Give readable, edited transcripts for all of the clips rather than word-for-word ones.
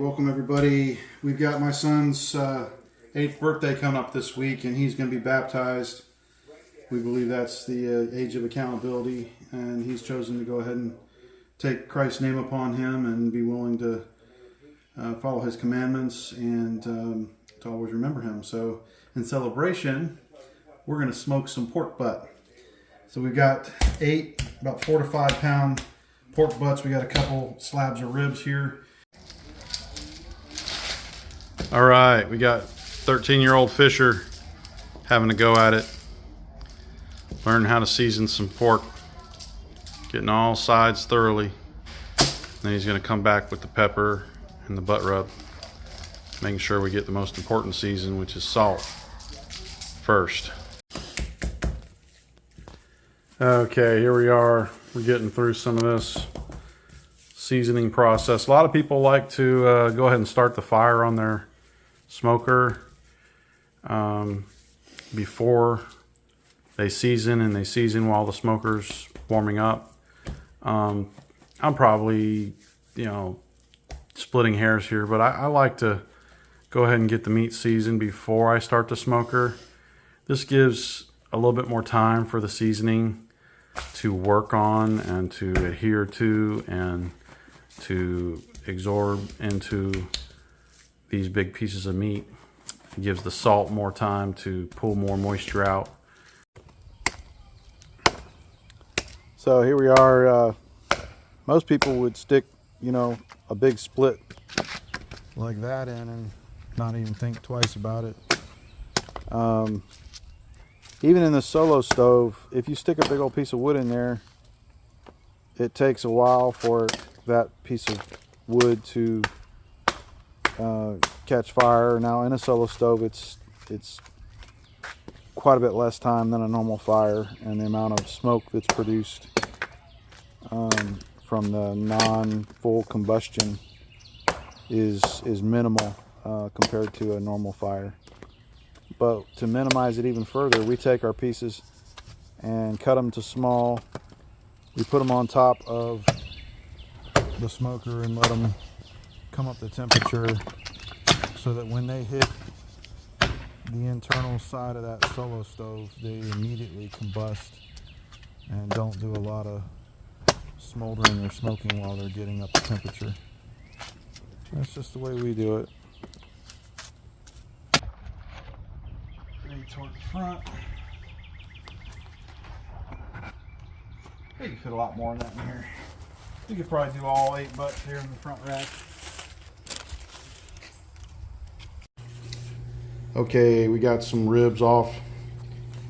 Welcome everybody. We've got my son's 8th birthday coming up this week, and he's going to be baptized. We believe that's the age of accountability, and he's chosen to go ahead and take Christ's name upon him and be willing to follow his commandments and to always remember him. So in celebration, we're going to smoke some pork butt. So we've got about 4 to 5 pound pork butts. We got a couple slabs of ribs here. All right, we got 13-year-old Fisher having to go at it, learning how to season some pork, getting all sides thoroughly. Then he's going to come back with the pepper and the butt rub, making sure we get the most important season, which is salt, first. Okay, here we are. We're getting through some of this seasoning process. A lot of people like to go ahead and start the fire on their smoker before they season, and they season while the smoker's warming up. I'm probably, splitting hairs here, but I like to go ahead and get the meat seasoned before I start the smoker. This gives a little bit more time for the seasoning to work on and to adhere to and to absorb into these big pieces of meat. It gives the salt more time to pull more moisture out. So here we are. Most people would stick, a big split like that in and not even think twice about it. Even in the solo stove, if you stick a big old piece of wood in there, it takes a while for that piece of wood to catch fire. Now in a solo stove, it's quite a bit less time than a normal fire, and the amount of smoke that's produced from the non-full combustion is minimal compared to a normal fire. But to minimize it even further, we take our pieces and cut them to small. We put them on top of the smoker and let them come up the temperature so that when they hit the internal side of that solo stove, they immediately combust and don't do a lot of smoldering or smoking while they're getting up the temperature. That's just the way we do it. Ready toward the front. You could fit a lot more in that in here. You could probably do all 8 butts here in the front rack. Okay, we got some ribs off.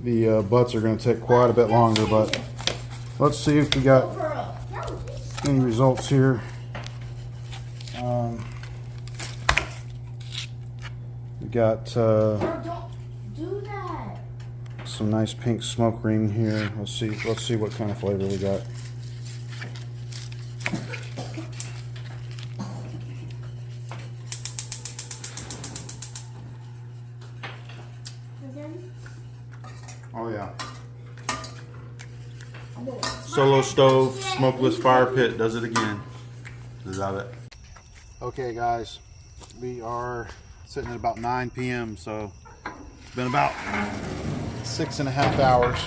The butts are going to take quite a bit longer, but let's see if we got any results here. We got some nice pink smoke ring here. Let's see what kind of flavor we got. Oh yeah. Solo stove, smokeless fire pit does it again. Love it. Okay guys, we are sitting at about 9 p.m. so it's been about 6.5 hours.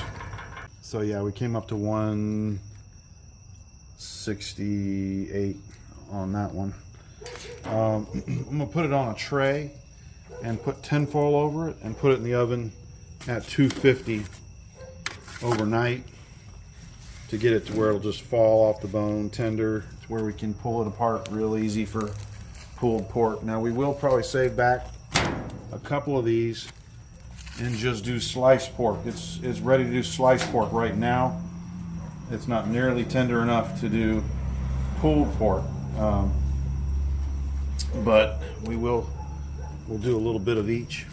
So yeah, we came up to 168 on that one. I'm gonna put it on a tray and put tinfoil over it and put it in the oven at 250 overnight to get it to where it'll just fall off the bone, tender, to where we can pull it apart real easy for pulled pork. Now we will probably save back a couple of these and just do sliced pork. It's ready to do sliced pork right now. It's not nearly tender enough to do pulled pork, but we'll do a little bit of each,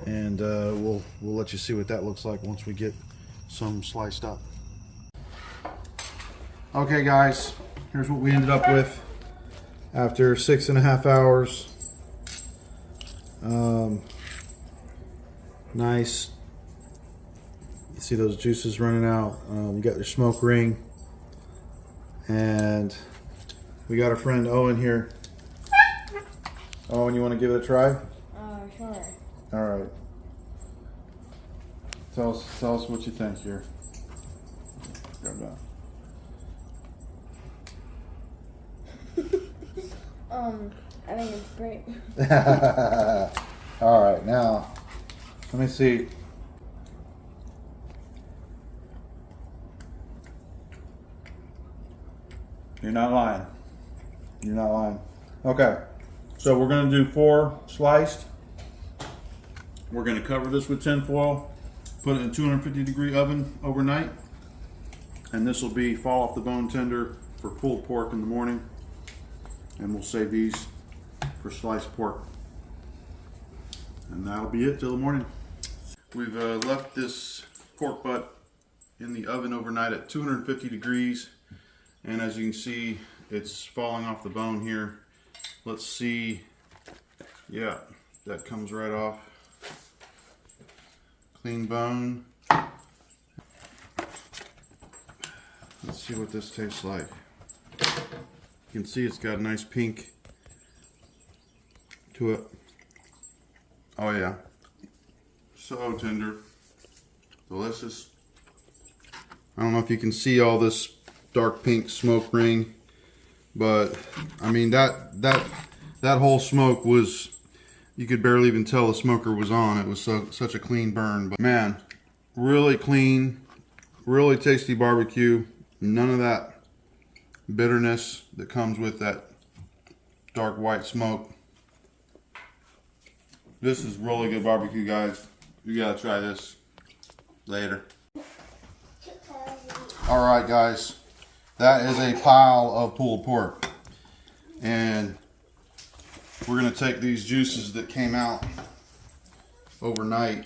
and we'll let you see what that looks like once we get some sliced up. Okay guys, here's what we ended up with after 6.5 hours. Nice. You see those juices running out. You got your smoke ring, and we got our friend Owen here Oh, and you want to give it a try? Sure. All right. Tell us what you think here. Grab that. I think it's great. All right, now let me see. You're not lying. You're not lying. Okay, so we're gonna do 4 sliced. We're gonna cover this with tin foil, put it in a 250-degree oven overnight, and this will be fall off the bone tender for pulled pork in the morning. And we'll save these for sliced pork. And that'll be it till the morning. We've left this pork butt in the oven overnight at 250 degrees. And as you can see, it's falling off the bone here. Let's see. Yeah, that comes right off. Clean bone. Let's see what this tastes like. You can see it's got a nice pink to it. Oh yeah. So tender. Delicious. I don't know if you can see all this dark pink smoke ring, but I mean that whole smoke was, you could barely even tell the smoker was on. It was such a clean burn. But man, really clean, really tasty barbecue. None of that bitterness that comes with that dark white smoke. This is really good barbecue, guys. You gotta try this later. All right, guys, that is a pile of pulled pork, and we're gonna take these juices that came out overnight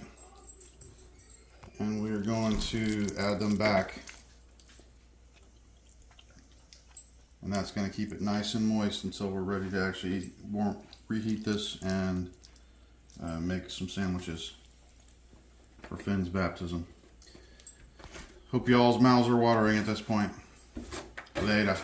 and we're going to add them back. And that's going to keep it nice and moist until we're ready to actually reheat this and make some sandwiches for Finn's baptism. Hope y'all's mouths are watering at this point. Later.